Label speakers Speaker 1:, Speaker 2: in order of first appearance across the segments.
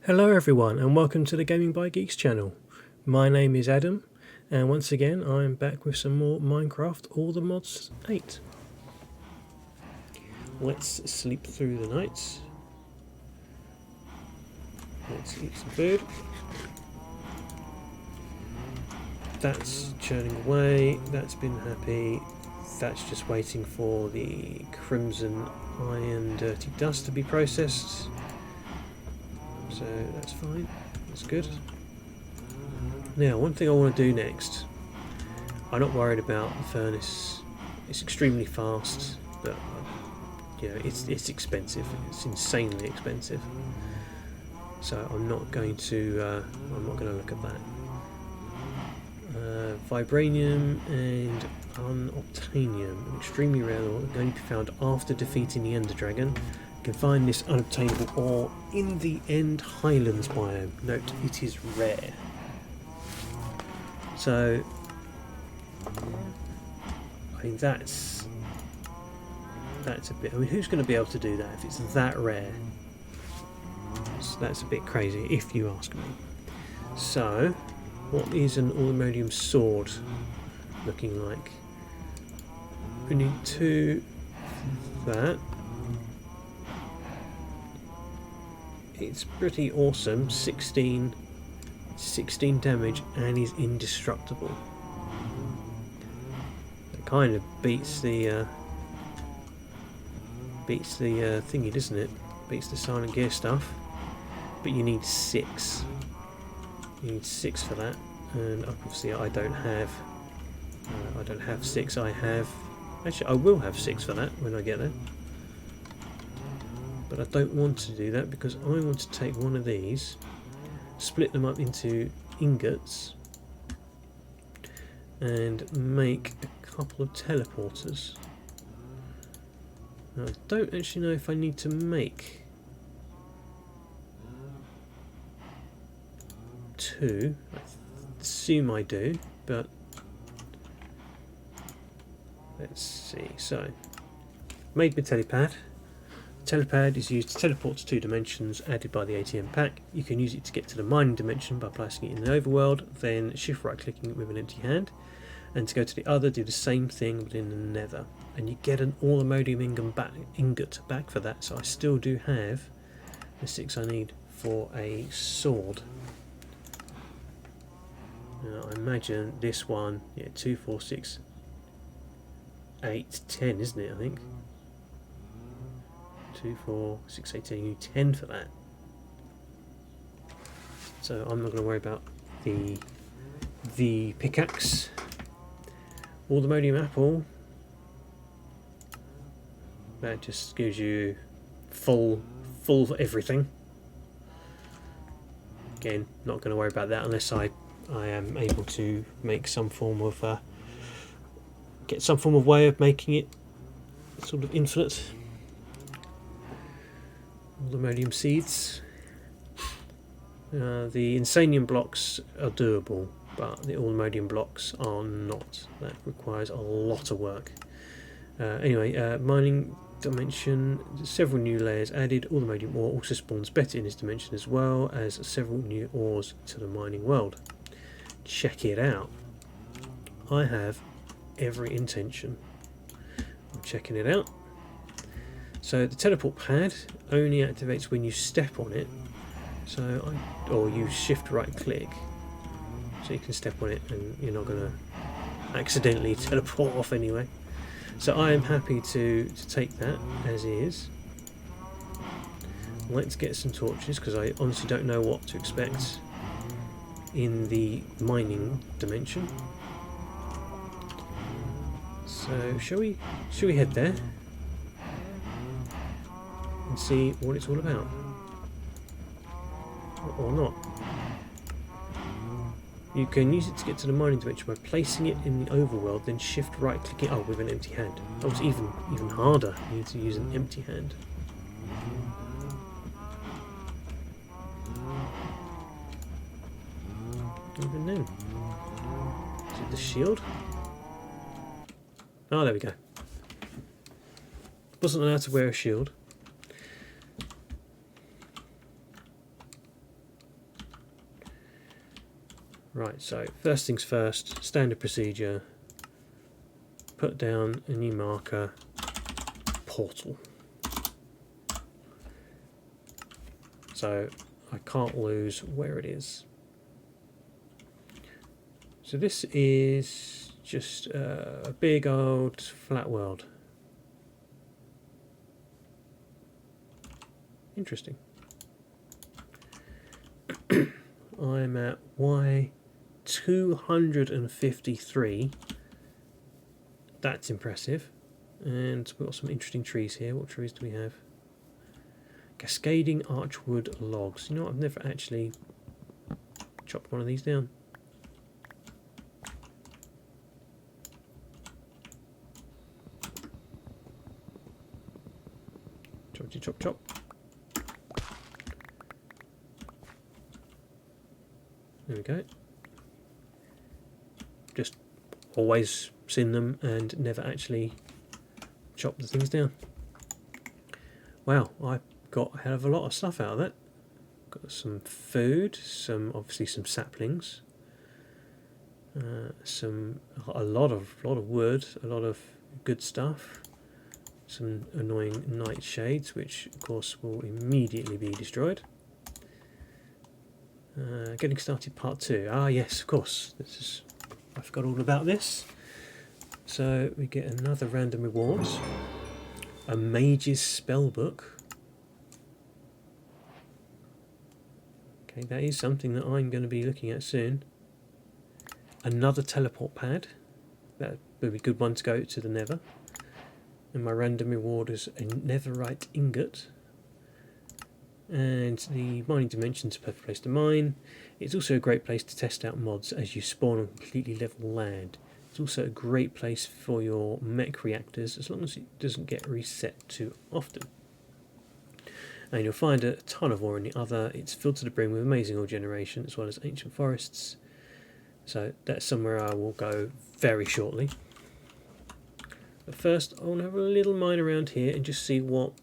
Speaker 1: Hello everyone and welcome to the Gaming by Geeks channel. My name is Adam and once again I'm back with some more Minecraft Allthemodium 8. Let's sleep through the night. Let's eat some food. That's churning away, that's been happy. That's just waiting for the crimson iron dirty dust to be processed. So that's fine, that's good. Now, one thing I want to do next, I'm not worried about the furnace. It's extremely fast, but you know, it's expensive. It's insanely expensive. So I'm not going to look at that. Vibranium and unobtainium, an extremely rare ore, can only be found after defeating the Ender Dragon. You can find this unobtainable ore in the End Highlands biome. Note, it is rare. So, I mean that's a bit. I mean, who's going to be able to do that if it's that rare? So that's a bit crazy, if you ask me. So, what is an Allthemodium sword looking like? We need 2 for that. It's pretty awesome. 16 damage and is indestructible. It kind of beats the thingy, doesn't it? Beats the Silent Gear stuff. But you need 6. You need 6 for that, and obviously I don't have 6. I will have 6 for that when I get there. But I don't want to do that because I want to take one of these, split them up into ingots, and make a couple of teleporters. Now, I don't actually know if I need to make 2. I assume I do, but let's see. So, made my telepad. Telepad is used to teleport to 2 dimensions added by the ATM pack. You can use it to get to the mining dimension by placing it in the overworld, then shift right clicking it with an empty hand, and to go to the other do the same thing but in the nether, and you get an Allthemodium ingot back for that. So I still do have the 6 I need for a sword. Now I imagine this one, 2, 4, 6, 8, 10, isn't it? I think 2, 4, 6, 8, 10. You need 10 for that. So I'm not going to worry about the pickaxe. Allthemodium apple. That just gives you full of everything. Again, not going to worry about that unless I am able to make some form of get some form of way of making it sort of infinite. Allthemodium seeds. The insanium blocks are doable, but the Allthemodium blocks are not. That requires a lot of work. Anyway, mining dimension, several new layers added. Allthemodium ore also spawns better in this dimension, as well as several new ores to the mining world. Check it out. I have every intention of checking it out. So the teleport pad only activates when you step on it. So or you shift right click, so you can step on it and you're not going to accidentally teleport off anyway. So I am happy to take that as is. Let's get some torches because I honestly don't know what to expect in the mining dimension. So shall we head there and see what it's all about, or not? You can use it to get to the mining dimension by placing it in the overworld, then shift right clicking with an empty hand. That was even harder. You need to use an empty hand. Even then, is it the shield? Oh, there we go. Wasn't allowed to wear a shield. Right, so first things first, standard procedure, put down a new marker, portal. So I can't lose where it is. So this is just a big old flat world. Interesting. I'm at Y253. That's impressive. And we've got some interesting trees here. What trees do we have? Cascading archwood logs. You know what? I've never actually chopped one of these down. Chop, chop, chop. There we go. Just always seen them and never actually chop the things down. Wow, I got a hell of a lot of stuff out of that. Got some food, obviously some saplings, a lot of wood, a lot of good stuff. Some annoying nightshades, which of course will immediately be destroyed. Getting started part 2. Ah yes, of course. I forgot all about this. So we get another random reward. A mage's spellbook. Okay, that is something that I'm going to be looking at soon. Another teleport pad. That would be a good one to go to the Nether. And my random reward is a netherite ingot. And the mining dimension is a perfect place to mine. It's also a great place to test out mods as you spawn on completely level land. It's also a great place for your mech reactors as long as it doesn't get reset too often. And you'll find a ton of ore in the other. It's filled to the brim with amazing ore generation as well as ancient forests. So that's somewhere I will go very shortly. But first I want to have a little mine around here and just see what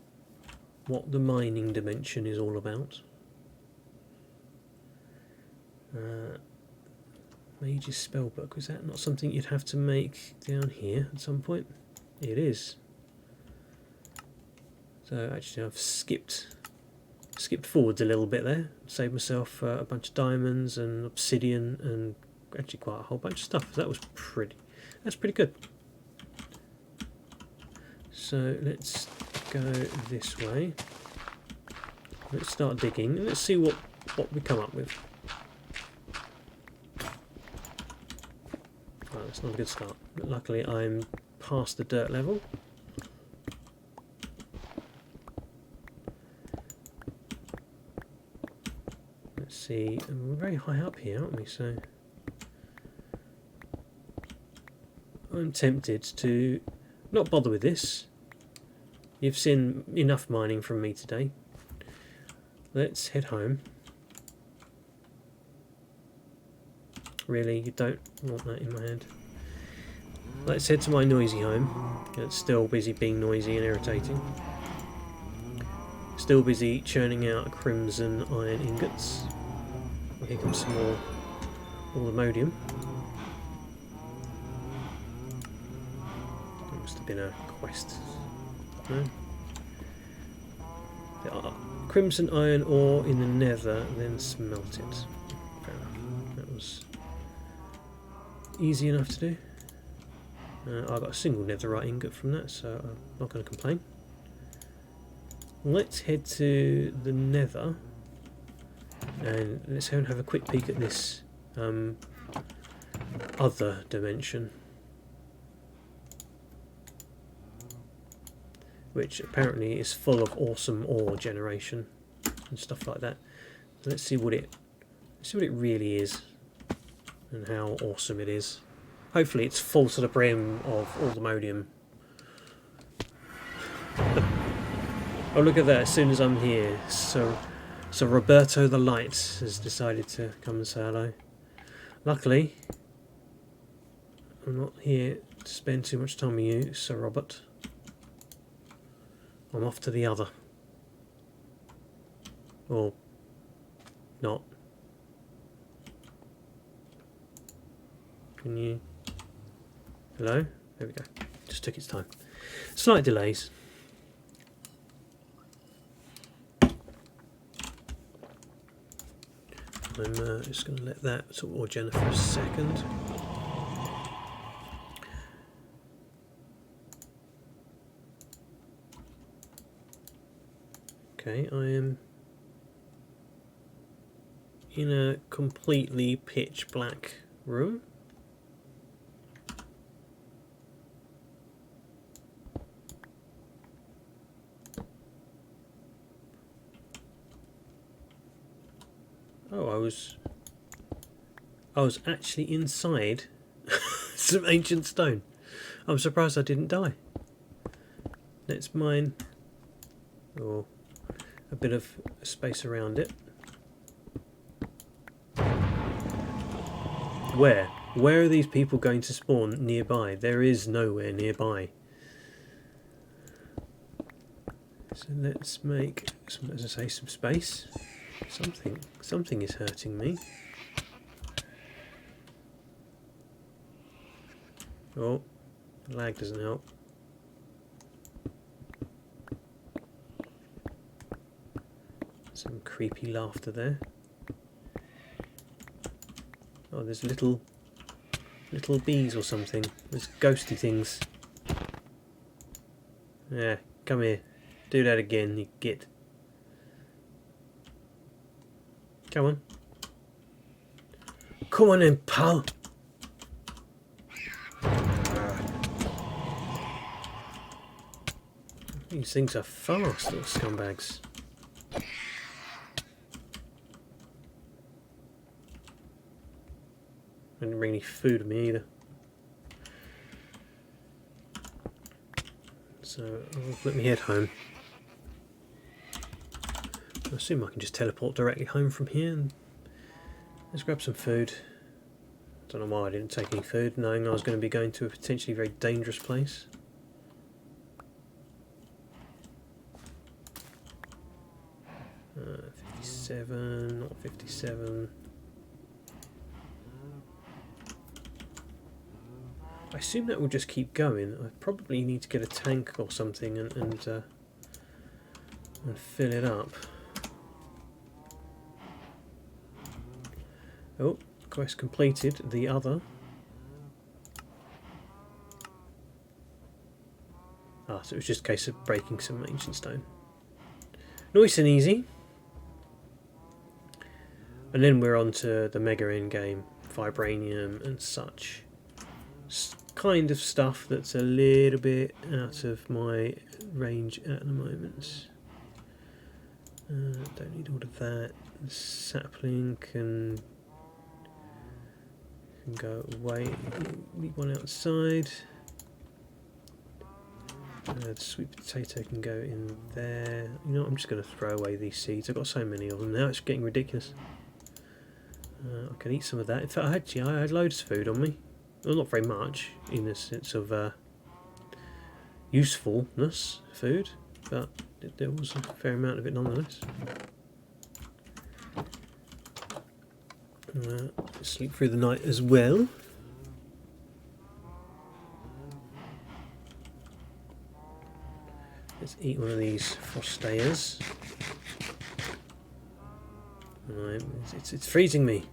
Speaker 1: the mining dimension is all about. Mage's spellbook, was that not something you'd have to make down here at some point? It is. So actually I've skipped forwards a little bit there, saved myself a bunch of diamonds and obsidian and actually quite a whole bunch of stuff. That's pretty good. So let's go this way. Let's start digging and let's see what we come up with. Oh, that's not a good start. But luckily I'm past the dirt level. Let's see, and we're very high up here, aren't we? So I'm tempted to not bother with this. You've seen enough mining from me today. Let's head home. Really, you don't want that in my hand. Let's head to my noisy home. It's still busy being noisy and irritating. Still busy churning out crimson iron ingots. Well, here comes some more Allthemodium. There must have been a quest. No? Crimson iron ore in the nether, then smelt it. Fair enough. That was easy enough to do. I got a single netherite ingot from that, so I'm not going to complain. Let's head to the nether and let's go and have a quick peek at this other dimension, which apparently is full of awesome ore generation and stuff like that. Let's see what it really is and how awesome it is. Hopefully it's full to the brim of Allthemodium. Oh, look at that, as soon as I'm here. So Roberto the Light has decided to come and say hello. Luckily, I'm not here to spend too much time with you, Sir Robert. I'm off to the other. Or not. Can you... Hello? There we go. Just took its time. Slight delays. I'm just going to let that sort of origin for a second. Okay, I am in a completely pitch black room. Oh, I was actually inside some ancient stone. I'm surprised I didn't die. Let's mine, or a bit of space around it. Where? Where are these people going to spawn nearby? There is nowhere nearby. So let's make, as I say, some space. Something is hurting me. Oh, the lag doesn't help. Some creepy laughter there. Oh, there's little bees or something. There's ghosty things. Yeah, come here. Do that again, you git. Come on. Come on then, pal. These things are fast, little scumbags. Didn't bring any food with me either. So I'll let me head home. I assume I can just teleport directly home from here. And let's grab some food. Don't know why I didn't take any food, knowing I was going to be going to a potentially very dangerous place. Uh, 57, not 57. I assume that will just keep going. I probably need to get a tank or something and fill it up. Oh, quest completed. The other. Ah, so it was just a case of breaking some ancient stone. Nice and easy. And then we're on to the mega end game, vibranium and such. Kind of stuff that's a little bit out of my range at the moment. Don't need all of that. Sapling can go away. Leave one outside. The sweet potato can go in there. You know what, I'm just going to throw away these seeds. I've got so many of them now, it's getting ridiculous. I can eat some of that. In fact, I had loads of food on me. Well, not very much, in the sense of usefulness, food, but there was a fair amount of it nonetheless. Sleep through the night as well. Let's eat one of these frostayers. It's freezing me.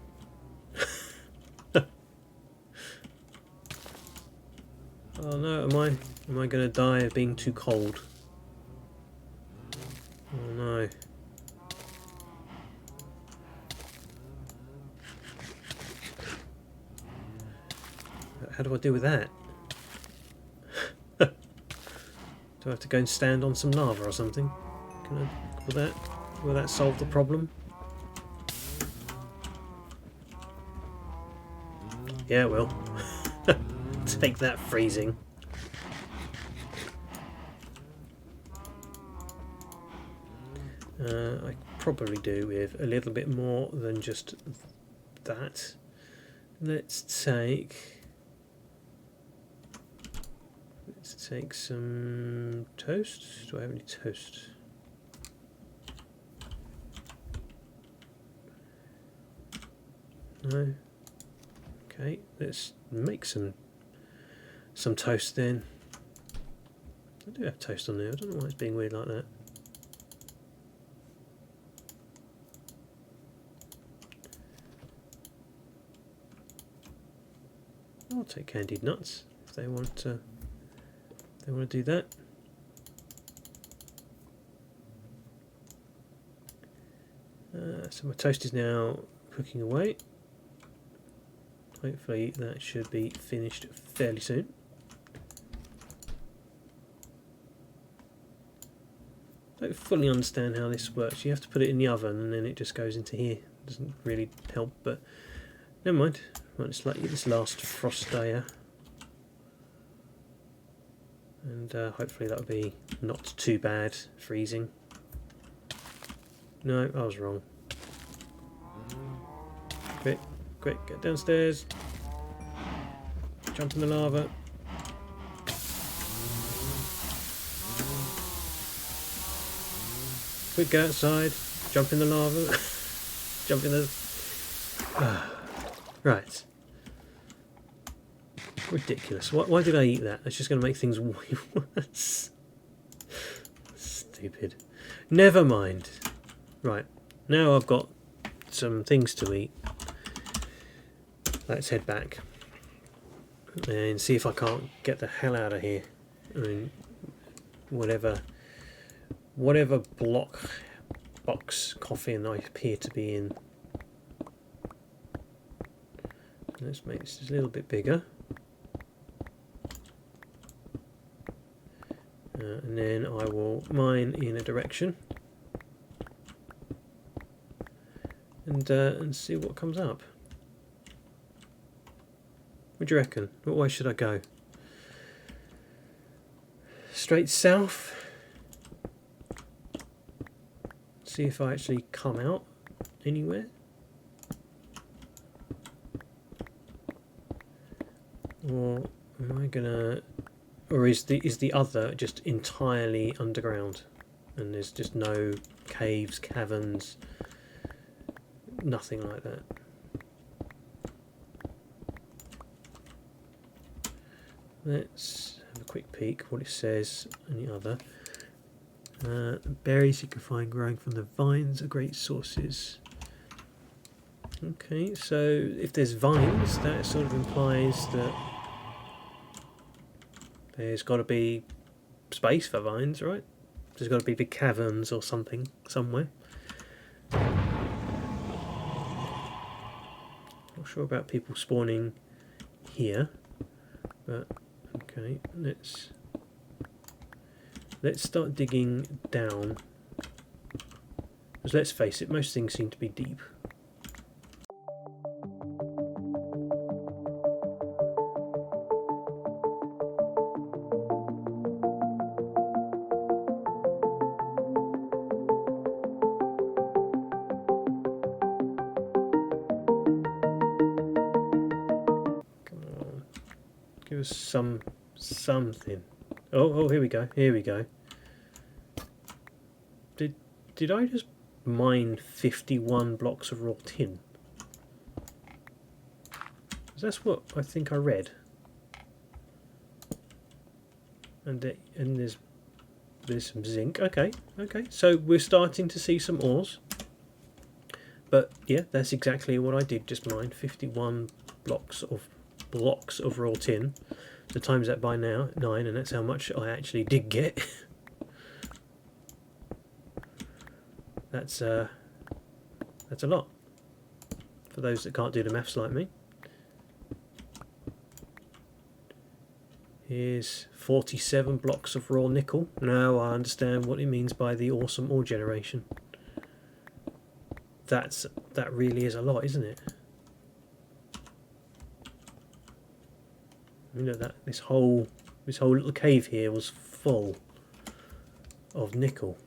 Speaker 1: Oh no, am I going to die of being too cold? Oh no. How do I deal with that? Do I have to go and stand on some lava or something? Will that solve the problem? Yeah, it will. Take that, freezing. I probably do with a little bit more than just that. Let's take some toast. Do I have any toast? No. Okay, let's make some toast then. I do have toast on there. I don't know why it's being weird like that. I'll take candied nuts if they want to. They want to do that. So my toast is now cooking away. Hopefully that should be finished fairly soon. I don't fully understand how this works. You have to put it in the oven and then it just goes into here. Doesn't really help, but never mind. Right, let's let this last frost day, and hopefully that'll be not too bad freezing. No, I was wrong. Quick, quick, get downstairs. Jump in the lava. Quick, go outside. Jump in the lava. Jump in the... Right. Ridiculous. Why did I eat that? It's just going to make things way worse. Stupid. Never mind. Right. Now I've got some things to eat. Let's head back and see if I can't get the hell out of here. I mean, whatever box coffin I appear to be in. Let's make this a little bit bigger. And then I will mine in a direction and see what comes up. What do you reckon? What way should I go? Straight south? See if I actually come out anywhere? Or am I gonna... Or is the other just entirely underground and there's just no caves, caverns, nothing like that? Let's have a quick peek what it says on the other. Berries you can find growing from the vines are great sources. Okay, so if there's vines, that sort of implies that there's got to be space for vines, right? There's got to be big caverns or something somewhere. Not sure about people spawning here, but okay, let's start digging down. Because let's face it, most things seem to be deep. Give us something. Oh, here we go. Here we go. Did I just mine 51 blocks of raw tin? That's what I think I read. And there's some zinc. Okay. So we're starting to see some ores. But yeah, that's exactly what I did. Just mine 51 blocks of raw tin. So times that by 9, and that's how much I actually did get. That's a lot for those that can't do the maths like me. Here's 47 blocks of raw nickel. Now I understand what it means by the awesome ore generation. That really is a lot, isn't it? You know that this whole little cave here was full of nickel.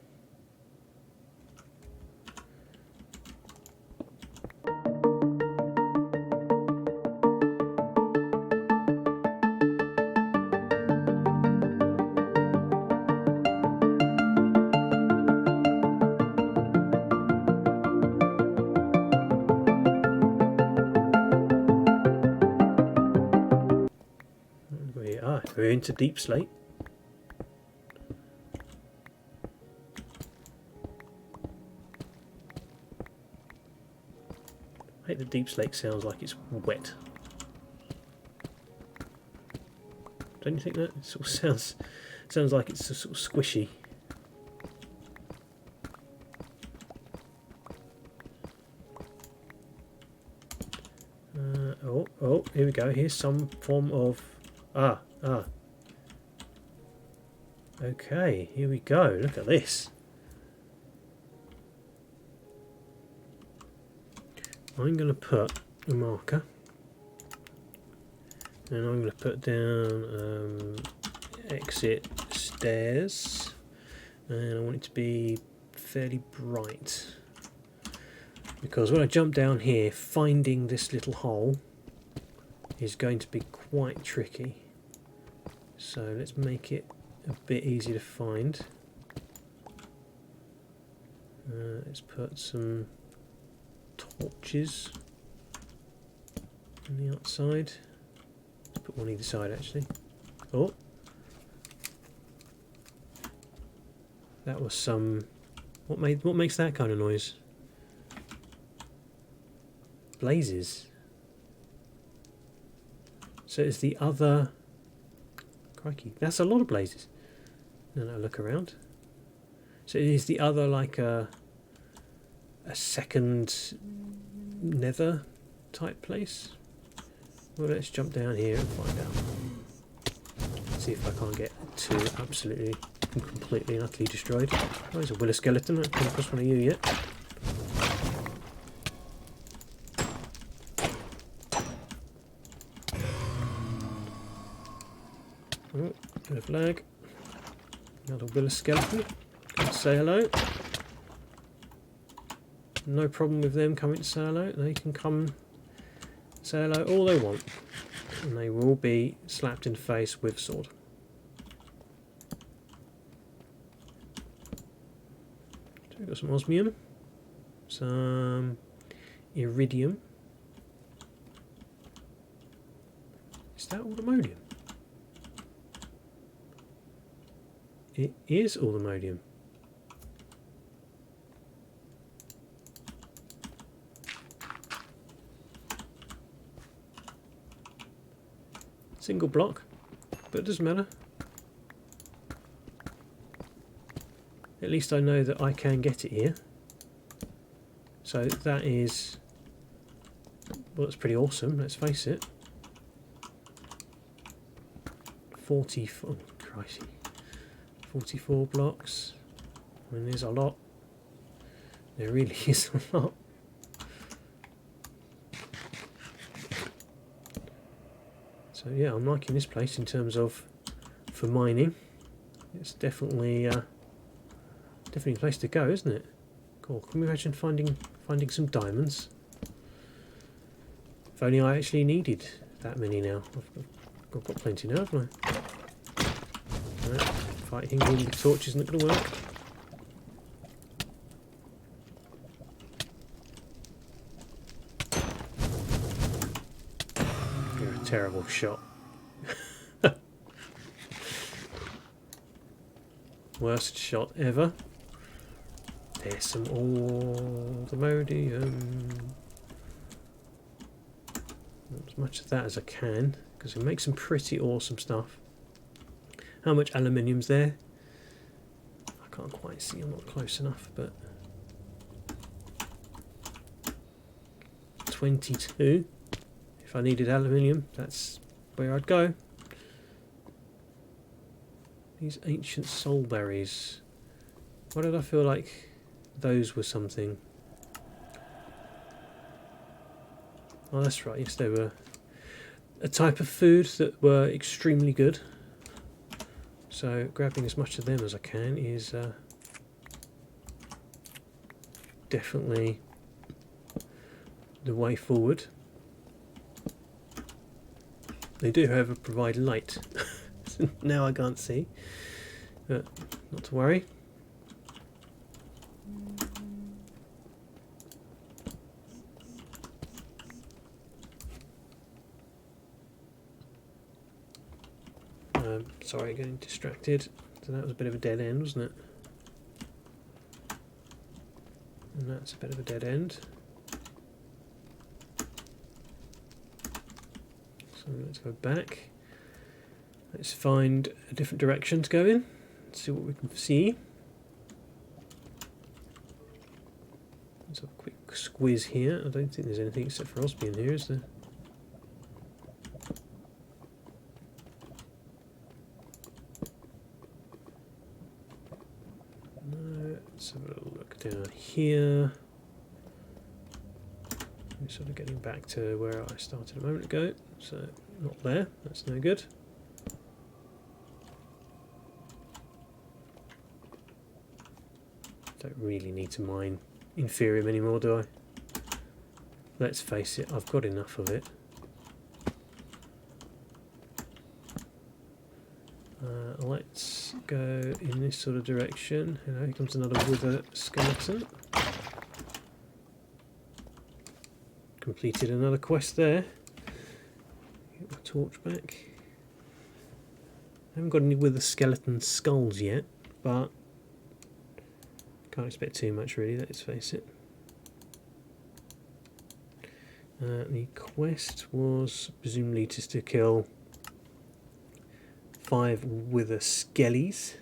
Speaker 1: Right, we're into deep slate. I hate the deep slate sounds like it's wet. Don't you think that? It sort of sounds like it's sort of squishy. Oh, here we go. Here's some form of... Okay, here we go. Look at this. I'm going to put a marker. And I'm going to put down exit stairs. And I want it to be fairly bright. Because when I jump down here, finding this little hole is going to be quite tricky. So let's make it a bit easier to find. Let's put some torches on the outside. Let's put one either side actually. Oh! That was some... What makes that kind of noise? Blazes. So it's the other... Crikey, that's a lot of blazes. No, look around. So it is the other, like a second nether type place. Well, let's jump down here and find out. See if I can't get too absolutely and completely and utterly destroyed. Oh, there's a willow skeleton. I haven't come across one of you yet. Oh, bit of lag. Another willow skeleton. Come say hello. No problem with them coming to say hello. They can come say hello all they want. And they will be slapped in the face with sword. So we've got some osmium. Some iridium. Is that allthemodium? It is allthemodium. Single block, but it doesn't matter. At least I know that I can get it here. So that is... Well, it's pretty awesome, let's face it. 44... Oh, Christ. 44 blocks. I mean, there's a lot. There really is a lot. So yeah, I'm liking this place in terms of for mining. It's definitely definitely a place to go, isn't it? Cool. Can we imagine finding some diamonds? If only I actually needed that many now. I've got plenty now, haven't I? Right. Fighting him with the torch isn't going to work. You're a terrible shot. Worst shot ever. There's some allthemodium. As much of that as I can, because it makes some pretty awesome stuff. How much aluminium's there? I can't quite see, I'm not close enough, but 22. If I needed aluminium, that's where I'd go. These ancient soul berries. Why did I feel like those were something? Oh, that's right, yes, they were a type of food that were extremely good. So grabbing as much of them as I can is definitely the way forward. They do, however, provide light. Now I can't see, but not to worry. Sorry, getting distracted. So that was a bit of a dead end, wasn't it? And that's a bit of a dead end. So let's go back. Let's find a different direction to go in. Let's see what we can see. Let's have a quick squiz here. I don't think there's anything except for osmium here, is there? No. Let's have a little look down here. We're sort of getting back to where I started a moment ago. So not there. That's no good. Don't really need to mine inferium anymore, do I? Let's face it, I've got enough of it. Let's go in this sort of direction. Here comes another wither skeleton. Completed another quest there. Get my torch back. I haven't got any wither skeleton skulls yet, but can't expect too much really, let's face it. The quest was presumably just to kill 5 wither skellies.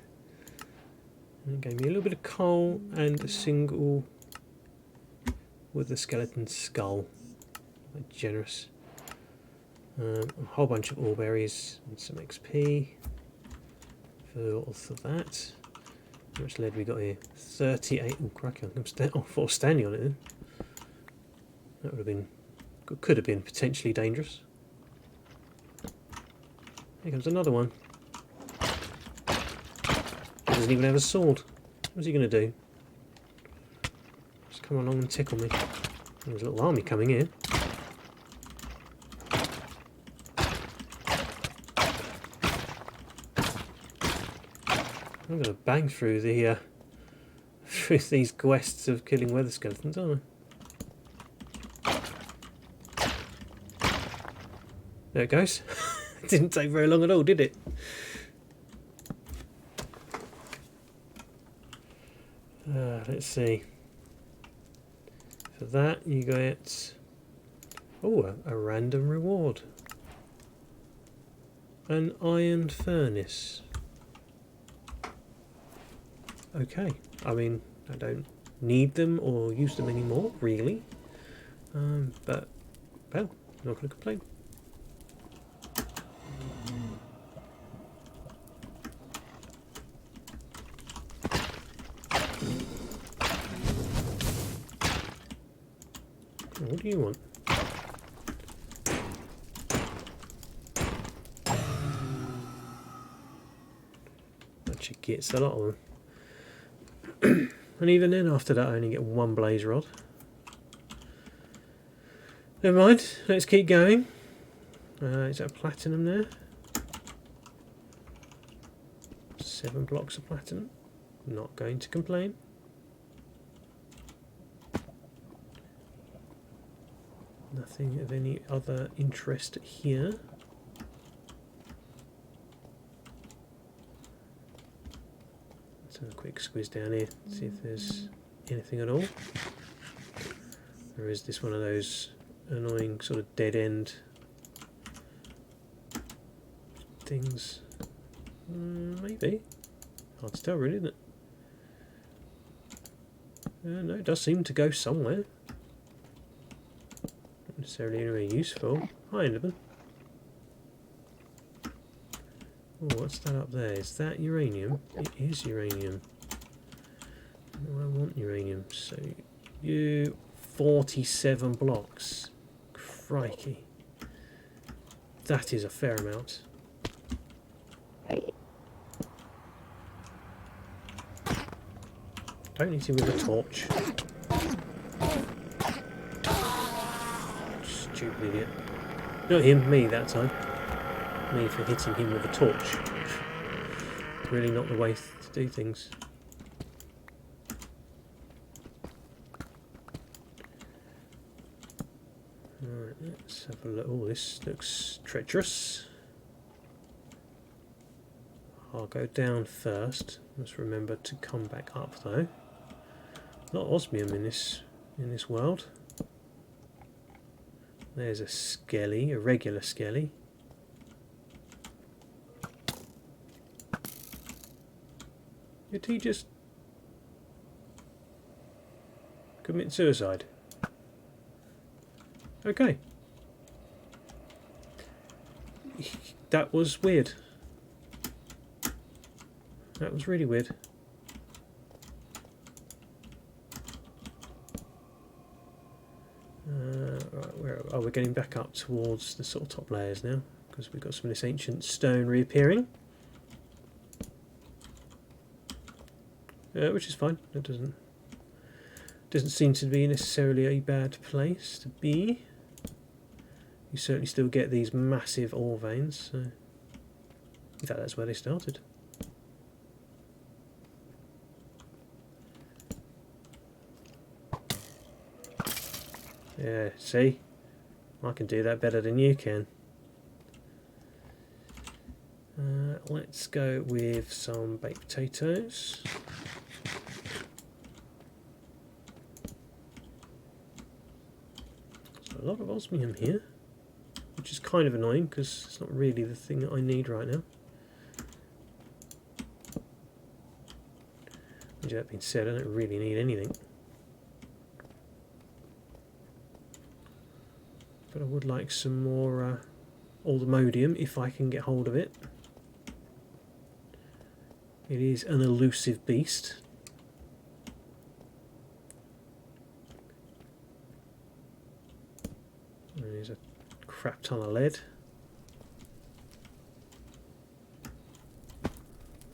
Speaker 1: And it gave me a little bit of coal and a single wither skeleton skull. Quite generous. A whole bunch of ore berries and some XP for that. How much lead we got here? 38. Oh, crack! I'm standing on it then. That would have been, could have been potentially dangerous. Here comes another one. He doesn't even have a sword. What's he going to do? Just come along and tickle me. There's a little army coming in. I'm going to bang through the through these quests of killing weather skeletons, aren't I? There it goes. It didn't take very long at all, did it? Let's see. For that you get a random reward. An iron furnace. Okay, I mean, I don't need them or use them anymore, really. But, well, not going to complain. What do you want? Actually gets a lot of them. And even then, after that, I only get 1 blaze rod. Never mind, let's keep going. Is that platinum there? 7 blocks of platinum. Not going to complain. Nothing of any other interest here. Let's have a quick squeeze down here, see if there's anything at all. There is this one of those annoying sort of dead end things. Maybe. Hard to tell really, isn't it? No, it does seem to go somewhere. Not necessarily very useful. Hi, Enderman. Oh, what's that up there? Is that uranium? It is uranium. Oh, I want uranium. So, you 47 blocks. Crikey. That is a fair amount. Don't hit him with a torch. Stupid idiot. Not him, me that time. Me for hitting him with a torch. Really not the way to do things. Alright, let's have a look. Oh, this looks treacherous. I'll go down first. Must remember to come back up though. A lot of osmium in this world. There's a skelly, a regular skelly. Did he just commit suicide? Okay. That was weird. That was really weird. Right, we're getting back up towards the sort of top layers now, because we've got some of this ancient stone reappearing. Which is fine. It doesn't seem to be necessarily a bad place to be. You certainly still get these massive ore veins. So in fact, that's where they started. Yeah, see? I can do that better than you can. Let's go with some baked potatoes. So a lot of osmium here, which is kind of annoying because it's not really the thing that I need right now. With that being said, I don't really need anything. But I would like some more Allthemodium if I can get hold of it. It is an elusive beast. There's a crap ton of lead.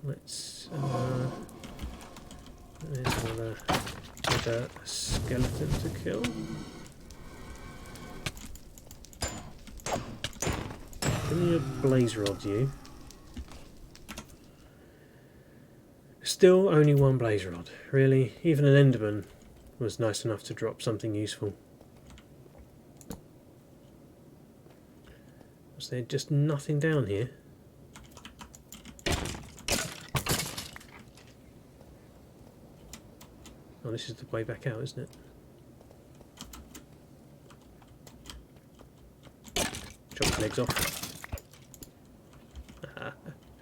Speaker 1: Let's. There's another skeleton to kill. Give me a blaze rod, you. Still only one blaze rod. Really? Even an enderman was nice enough to drop something useful. Was there just nothing down here? Oh, this is the way back out, isn't it? Chop the legs off.